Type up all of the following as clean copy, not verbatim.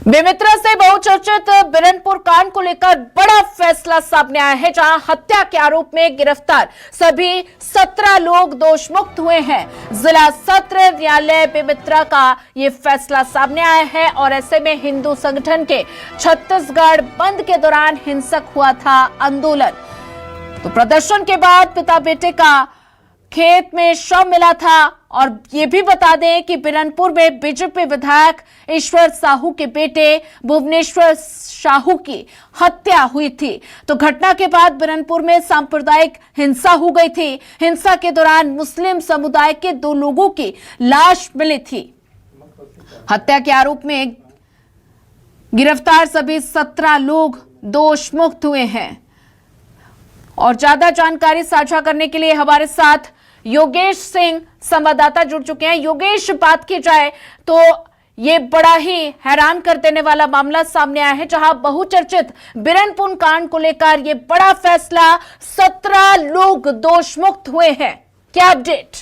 बेमित्रा से बहुचर्चित बिरनपुर कांड को लेकर बड़ा फैसला सामने आया है, जहां हत्या के आरोप में गिरफ्तार सभी 17 लोग दोषमुक्त हुए हैं। जिला सत्र न्यायालय बेमित्रा का ये फैसला सामने आया है और ऐसे में हिंदू संगठन के छत्तीसगढ़ बंद के दौरान हिंसक हुआ था आंदोलन। तो प्रदर्शन के बाद पिता बेटे का खेत में शव मिला था। और ये भी बता दें कि बिरनपुर में बीजेपी विधायक ईश्वर साहू के बेटे भुवनेश्वर साहू की हत्या हुई थी। तो घटना के बाद बिरनपुर में सांप्रदायिक हिंसा हो गई थी। हिंसा के दौरान मुस्लिम समुदाय के 2 लोगों की लाश मिली थी। हत्या के आरोप में गिरफ्तार सभी 17 लोग दोष मुक्त हुए हैं। और ज्यादा जानकारी साझा करने के लिए हमारे साथ योगेश सिंह संवाददाता जुड़ चुके हैं। योगेश, बात की जाए तो ये बड़ा ही हैरान कर देने वाला मामला सामने आया है, जहां बहुचर्चित बिरनपुर कांड को लेकर ये बड़ा फैसला, 17 लोग दोषमुक्त हुए हैं। क्या अपडेट?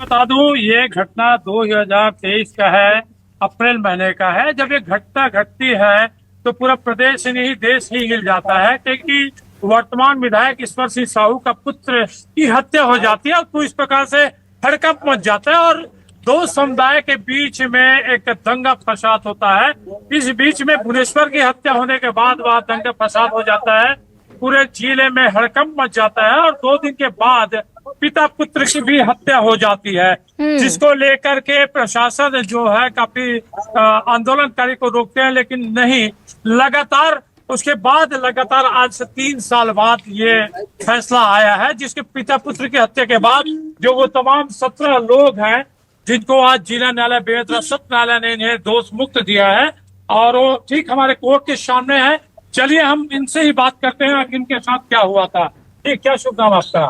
बता दूं, ये घटना 2023 का है, अप्रैल महीने का है। जब ये घटना घटती है तो पूरा प्रदेश नहीं देश ही हिल जाता है, क्योंकि वर्तमान विधायक ईश्वर सिंह साहू का पुत्र की हत्या हो जाती है और तो इस प्रकार से हड़कंप मच जाता है और 2 समुदाय के बीच में एक दंगा फसाद होता है। इस बीच में भुवनेश्वर की हत्या होने के बाद वह दंगा फसाद हो जाता है, पूरे जिले में हड़कंप मच जाता है और 2 दिन के बाद पिता पुत्र की भी हत्या हो जाती है, जिसको लेकर के प्रशासन जो है काफी आंदोलनकारी को रोकते हैं, लेकिन नहीं, लगातार उसके बाद लगातार आज से 3 साल बाद ये फैसला आया है, जिसके पिता पुत्र की हत्या के बाद जो वो तमाम 17 लोग हैं जिनको आज जिला न्यायालय बेमेतरा सत्र न्यायालय ने इन्हें दोष मुक्त दिया है और वो ठीक हमारे कोर्ट के सामने है। चलिए हम इनसे ही बात करते हैं कि इनके साथ क्या हुआ था। ठीक, क्या शुभ नाम आपका?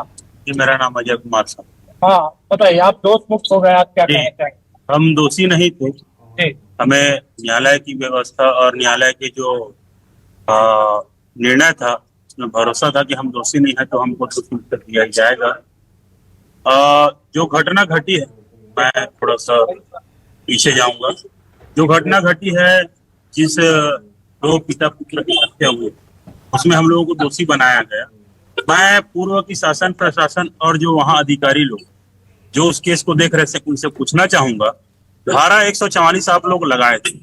जी, मेरा नाम अजय कुमार साहब। हाँ बताइए, आप दोष मुक्त हो गए, आप क्या कहना चाहेंगे? हम दोषी नहीं थे। जी। हमें न्यायालय की व्यवस्था और न्यायालय के जो निर्णय था उसमें भरोसा था कि हम दोषी नहीं है तो हमको दोष मुक्त दिया जाएगा। जो घटना घटी है, मैं थोड़ा सा पीछे जाऊंगा। जो घटना घटी है, जिस 2 पिता पुत्र की हत्या हुई, उसमें हम लोगों को दोषी बनाया गया। मैं पूर्व की शासन प्रशासन और जो वहाँ अधिकारी लोग जो उस केस को देख रहे थे उनसे पूछना चाहूंगा, धारा 144 आप लोग लगाए थे।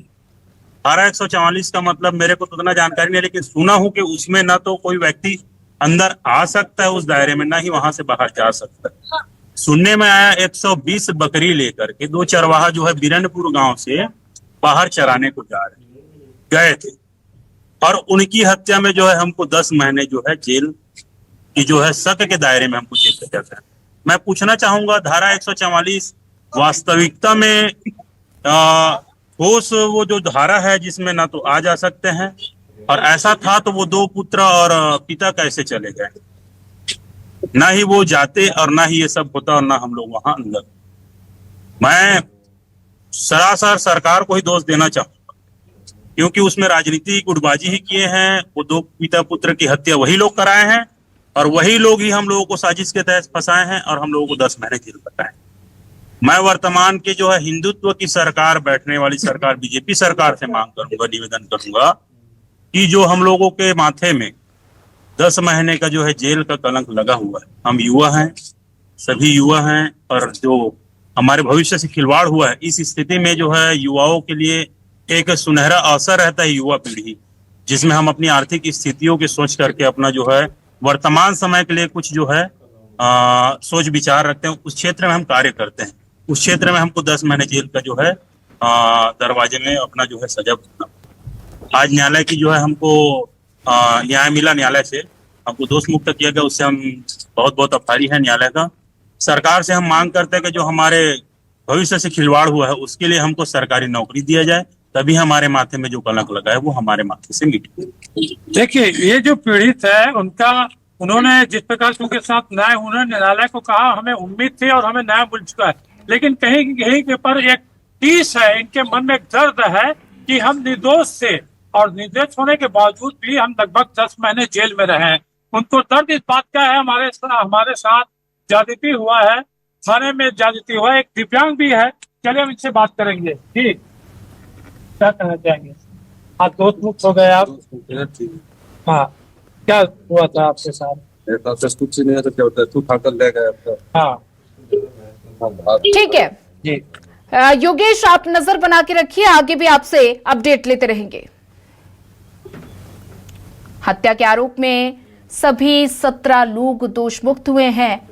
धारा 144 का मतलब मेरे को तो उतना जानकारी नहीं, लेकिन सुना हूं कि उसमें ना तो कोई व्यक्ति अंदर आ सकता है उस दायरे में, ना ही वहां से बाहर जा सकता है। सुनने में आया 120 बकरी लेकर के 2 चरवाहा जो है बिरनपुर गांव से बाहर चराने को गए थे और उनकी हत्या में जो है हमको 10 महीने जो है जेल की जो है शक के दायरे में हमको जेल भेजा गया। मैं पूछना चाहूंगा, धारा 144 वास्तविकता में ठोस वो जो धारा है जिसमें ना तो आ जा सकते हैं, और ऐसा था तो वो 2 पुत्र और पिता कैसे चले गए? ना ही वो जाते और ना ही ये सब होता और ना हम लोग वहां अंदर। मैं सरासर सरकार को ही दोष देना चाहूंगा, क्योंकि उसमें राजनीति गुटबाजी ही किए हैं। वो 2 पिता पुत्र की हत्या वही लोग कराए हैं और वही लोग ही हम लोगों को साजिश के तहत फंसाए हैं और हम लोगों को 10 महीने जेल बताए। मैं वर्तमान के जो है हिंदुत्व की सरकार, बैठने वाली सरकार बीजेपी सरकार से मांग करूंगा, निवेदन करूंगा कि जो हम लोगों के माथे में 10 महीने का जो है जेल का कलंक लगा हुआ है, हम युवा हैं, सभी युवा हैं, और जो हमारे भविष्य से खिलवाड़ हुआ है, इस स्थिति में जो है युवाओं के लिए एक सुनहरा अवसर रहता है, युवा पीढ़ी, जिसमें हम अपनी आर्थिक स्थितियों की सोच करके अपना जो है वर्तमान समय के लिए कुछ जो है सोच विचार रखते हैं, उस क्षेत्र में हम कार्य करते हैं। उस क्षेत्र में हमको 10 महीने जेल का जो है दरवाजे में अपना जो है सजा भुगतना। आज न्यायालय की जो है हमको न्याय मिला, न्यायालय से हमको दोष मुक्त किया गया, उससे हम बहुत बहुत आभारी है न्यायालय का। सरकार से हम मांग करते हैं कि जो हमारे भविष्य से खिलवाड़ हुआ है उसके लिए हमको सरकारी नौकरी दिया जाए, तभी हमारे माथे में जो कलंक लगा है वो हमारे माथे से मिटे। देखिए, ये जो पीड़ित है उन्होंने जिस प्रकार से उनके साथ न्याय, उन्होंने न्यायालय को कहा हमें उम्मीद थी और हमें न्याय मिल चुका है, लेकिन कहीं कहीं के पर एक टीस है, इनके मन में एक दर्द है कि हम निर्दोष से और निर्दोष होने के बावजूद भी हम लगभग 10 महीने जेल में रहे। उनको दर्द इस बात का है, हमारे साथ ज्यादती हुआ है, थाने में ज्यादती हुआ है, एक दिव्यांग भी है। चलिए हम इनसे बात करेंगे। ठीक, क्या कहना चाहेंगे? आप दोस्त मुक्त हो गए आप? हाँ, क्या हुआ था आपके साथ? मेरे पास तो कुछ नहीं है तो क्या होता है, तू उठाकर ले गया आपका। हाँ ठीक है जी। योगेश, आप नजर बना के रखिए, आगे भी आपसे अपडेट लेते रहेंगे। हत्या के आरोप में सभी 17 लोग दोषमुक्त हुए हैं।